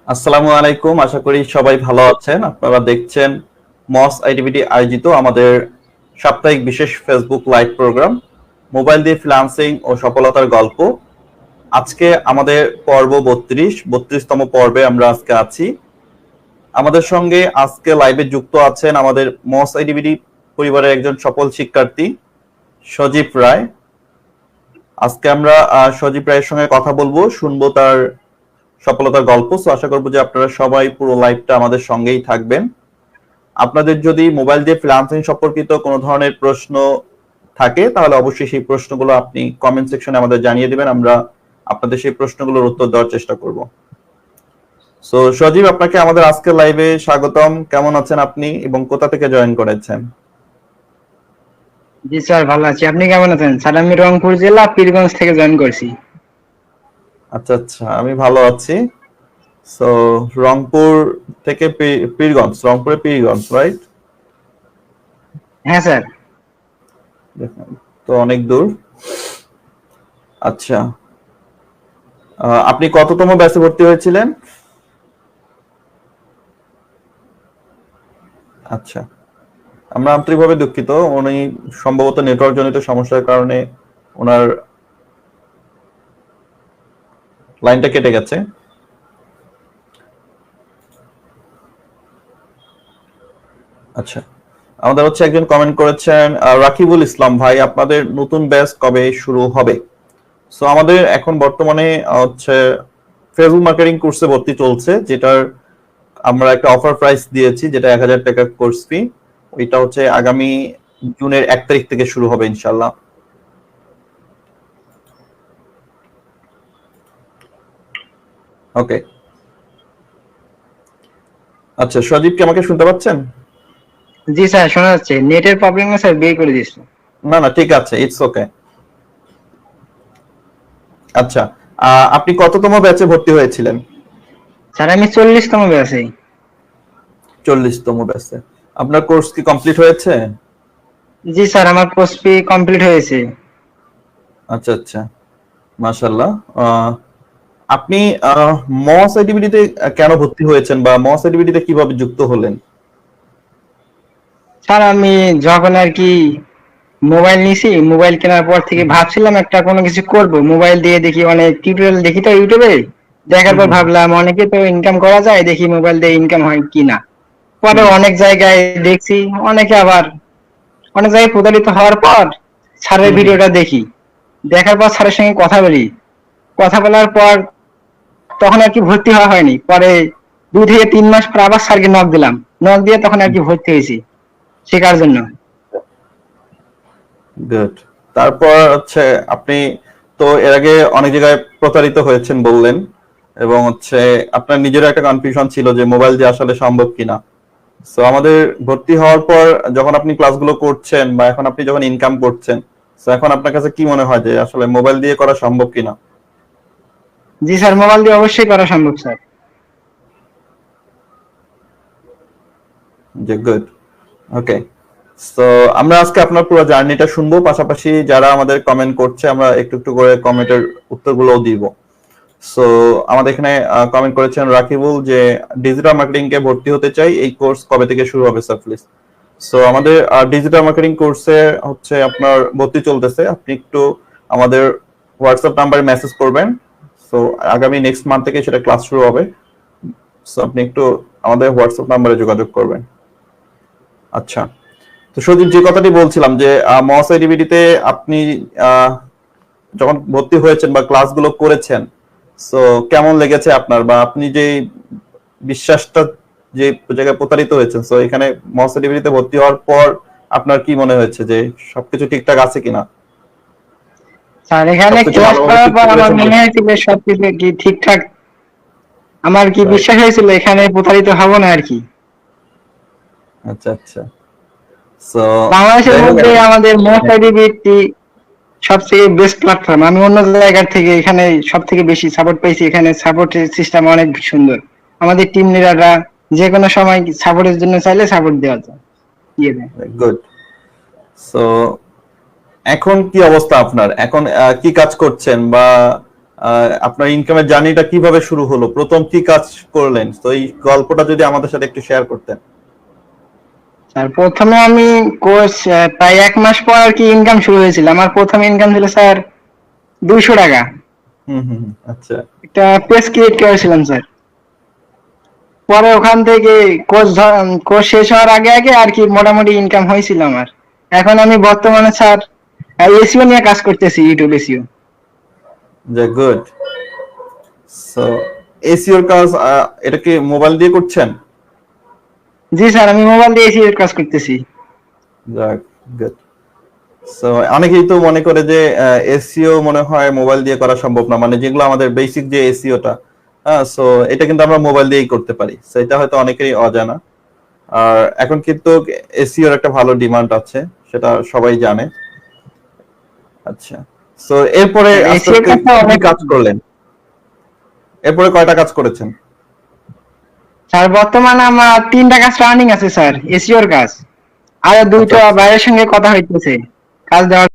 আসসালামু আলাইকুম। আশা করি সবাই ভালো আছেন। আপনারা দেখছেন মস আইডিবিটি আয়োজিত আমাদের সাপ্তাহিক বিশেষ ফেসবুক লাইভ প্রোগ্রাম মোবাইল দিয়ে ফ্রিল্যান্সিং ও সফলতার গল্প। আজকে আমাদের পর্ব 32তম পর্বে আমরা আজকে আছি। আমাদের সঙ্গে আজকে লাইভে যুক্ত আছেন আমাদের মস আইডিবিটি পরিবারের একজন সফল শিক্ষার্থী সজীব রায়। আজকে আমরা সজীব রায়ের সঙ্গে কথা বলবো, শুনবো তার সফলতার গল্প। সো আশা করবো যে আপনারা সবাই পুরো লাইভটা আমাদের সঙ্গেই থাকবেন। আপনাদের যদি মোবাইল দিয়ে ফ্রিল্যান্সিং সম্পর্কিত কোনো ধরনের প্রশ্ন থাকে তাহলে অবশ্যই সেই প্রশ্নগুলো আপনি কমেন্ট সেকশনে আমাদের জানিয়ে দিবেন, আমরা আপনাদের সেই প্রশ্নগুলোর উত্তর দেওয়ার চেষ্টা করব। সো সজীব, আপনাকে আমাদের আজকের লাইভে স্বাগতম। কেমন আছেন আপনি এবং কোথা থেকে জয়েন করেছেন? জি স্যার, ভালো আছি। আপনি কেমন আছেন? স্যার, আমি রংপুর জেলা পীরগঞ্জ থেকে জয়েন করছি। আচ্ছা আচ্ছা, আমি ভালো আছি। সো রংপুর থেকে পীরগঞ্জ, রংপুরে পীরগঞ্জ, রাইট? হ্যাঁ স্যার। তো অনেক দূর। আচ্ছা, আপনি কততম ব্যাচে ভর্তি হয়েছিলেন? আচ্ছা, আমরা আন্তরিকভাবে দুঃখিত। উনি সম্ভবত নেটওয়ার্ক জনিত সমস্যার কারণে ওনার লাইনটা কেটে গেছে। আচ্ছা, আমাদের হচ্ছে একজন কমেন্ট করেছেন, রাকিবুল ইসলাম ভাই, আপনাদের নতুন ব্যাচ কবে শুরু হবে? সো আমাদের এখন বর্তমানে হচ্ছে ফেসবুক মার্কেটিং কোর্সে ভর্তি চলছে, যেটার আমরা একটা অফার প্রাইস দিয়েছি, যেটা 1000 টাকা কোর্স ফি। ওইটা হচ্ছে আগামী জুনের 1 তারিখ থেকে শুরু হবে ইনশাল্লাহ। ওকে, আচ্ছা সজীব, কি আমাকে শুনতে পাচ্ছেন? জি স্যার, শোনা যাচ্ছে। নেটের প্রবলেম স্যার, বিয়ে করে দিয়েছিল। না না, ঠিক আছে, ইটস ওকে। আচ্ছা, আপনি কততম ব্যাচে ভর্তি হয়েছিলেন? স্যার, আমি 40তম ব্যাচে। 40তম ব্যাচে। আপনার কোর্স কি কমপ্লিট হয়েছে? জি স্যার, আমার কোর্স ফি কমপ্লিট হয়েছে। আচ্ছা আচ্ছা, মাশাআল্লাহ। আপনি মস আইডিবিটিতে কেন ভর্তি হয়েছেন বা মস আইডিবিটিতে কিভাবে যুক্ত হলেন? স্যার, আমি যখন আর কি মোবাইল নিছি, মোবাইল কেনার পর থেকে ভাবছিলাম একটা কোনো কিছু করব। মোবাইল দিয়ে দেখি অনেক টিউটোরিয়াল দেখি তো ইউটিউবে। দেখার পর ভাবলাম অনেকে তো ইনকাম করা যায়, দেখি মোবাইল দিয়ে ইনকাম হয় কিনা। পরে অনেক জায়গায় দেখছি, অনেকে আবার অনেক জায়গায় প্রতারিত হওয়ার পর স্যারের ভিডিওটা দেখি। দেখার পর স্যারের সঙ্গে কথা বলি। কথা বলার পর তখন আর কি ভর্তি হওয়া হয়নি। পরে 2 থেকে 3 মাস পর আবার স্যারকে নক দিলাম। নক দিয়ে তখন আর কি ভর্তি হয়েছি শেখার জন্য। গুড। তারপর হচ্ছে আপনি তো এর আগে অনেক জায়গায় প্রতারিত হয়েছেন বললেন, এবং হচ্ছে আপনার নিজেরও একটা কনফিউশন ছিল যে মোবাইল দিয়ে আসলে সম্ভব কিনা। সো আমাদের ভর্তি হওয়ার পর যখন আপনি ক্লাসগুলো করছেন বা এখন আপনি যখন ইনকাম করছেন, সো এখন আপনার কাছে কি মনে হয় যে আসলে মোবাইল দিয়ে করা সম্ভব কিনা? জি স্যার, মোবাইল দিয়ে অবশ্যই করা সম্ভব স্যার। যে গুড। ওকে, সো আমরা আজকে আপনার পুরো জার্নিটা শুনবো, পাশাপাশি যারা আমাদের কমেন্ট করছে আমরা একটু একটু করে কমেন্টের উত্তরগুলোও দিব। সো আমাদের এখানে কমেন্ট করেছেন রাকিবুল যে ডিজিটাল মার্কেটিং কে ভর্তি হতে চাই, এই কোর্স কবে থেকে শুরু হবে স্যার প্লিজ? সো আমাদের ডিজিটাল মার্কেটিং কোর্সে হচ্ছে আপনার ভর্তি চলতেছে। আপনি একটু আমাদের হোয়াটসঅ্যাপ নাম্বারে মেসেজ করবেন। সো আগামী নেক্সট মান্থ থেকে সেটা ক্লাস শুরু হবে। সো আপনি একটু আমাদের হোয়াটসঅ্যাপ নাম্বারে যোগাযোগ করবেন। আচ্ছা, তো সজীব, যে কথাটি বলছিলাম যে মস আইডিবিটিতে আপনি আহ, যখন ভর্তি হয়েছেন বা ক্লাসগুলো করেছেন, সো কেমন লেগেছে আপনার, বা আপনি যে বিশ্বাসটা যে জায়গায় প্রতারিত হয়েছেন, সো এখানে মস আইডিবিটিতে ভর্তি হওয়ার পর আপনার কি মনে হয়েছে যে সবকিছু ঠিকঠাক আছে কিনা? স্যার, এখানে সবকিছু ক্লাস ভালোভাবে করার শিখতে পর আমার পেরেছেন মনে কিনা? হয়েছিল সবকিছু কি ঠিকঠাক। আমার কি রাইট। বিশ্বাস হয়েছিল এখানে প্রতারিত হব না আর কি। আচ্ছা আচ্ছা, সো বাংলাদেশের যাই হোক মধ্যে আমাদের মোস্ট হ্যাঁ, আইডিবিটি সবথেকে বেস্ট প্ল্যাটফর্ম। আমি অন্য জায়গা থেকে এখানে সব থেকে বেশি সাপোর্ট পেয়েছি। এখানে সাপোর্টের সিস্টেম অনেক সুন্দর। আমাদের টিম লিডাররা যে কোনো সময় সাপোর্টের জন্য চাইলে সাপোর্ট দেওয়া যায়, দিয়ে দেয়। গুড। সো এখন কি অবস্থা আপনার? এখন কি কাজ করছেন বা আপনার ইনকামের জার্নিটা কিভাবে শুরু হলো, প্রথম কি কাজ করলেন, তো এই গল্পটা যদি আমাদের সাথে একটু শেয়ার করতেন। স্যার প্রথমে আমি কোর্স প্রায় 1 মাস পর আর কি ইনকাম শুরু হয়েছিল। আমার প্রথম ইনকাম ছিল স্যার 200 টাকা। আচ্ছা। একটা পেজ ক্রিয়েট করেছিলাম স্যার। পরে ওখান থেকে কোর্স শেষ হওয়ার আগে আগে আর কি মোটামুটি ইনকাম হয়েছিল আমার। এখন আমি বর্তমানে স্যার এসইও নিয়ে কাজ করতেছি, ইউটিউব এসইও। গুড। সো এসইওর কাজ এটা কি মোবাইল দিয়ে করছেন? জি স্যার, আমি মোবাইল দিয়ে এসইও এর কাজ করতেছি। যাক, গুড। সো অনেকেই তো মনে করে যে এসইও মনে হয় মোবাইল দিয়ে করা সম্ভব না, মানে যেগুলো আমাদের বেসিক যে এসইওটা, সো এটা কিন্তু আমরা মোবাইল দিয়েই করতে পারি। সো এটা হয়তো অনেকেরই অজানা। আর এখন কিন্তু এসইওর একটা ভালো ডিমান্ড আছে, সেটা সবাই জানে। আচ্ছা, সো এরপরে আস্তে এসইও আস্তে কাজটা কি অনেক। কাজ করলেন? এরপরে কয়টা কাজ করেছেন? স্যার বর্তমানে আমার 3টা কাজ রানিং আছে স্যার, এসইওর কাজ। আর আচ্ছা, দুইটা বাইরের সঙ্গে কথা হইতেছে কাজ দেওয়ার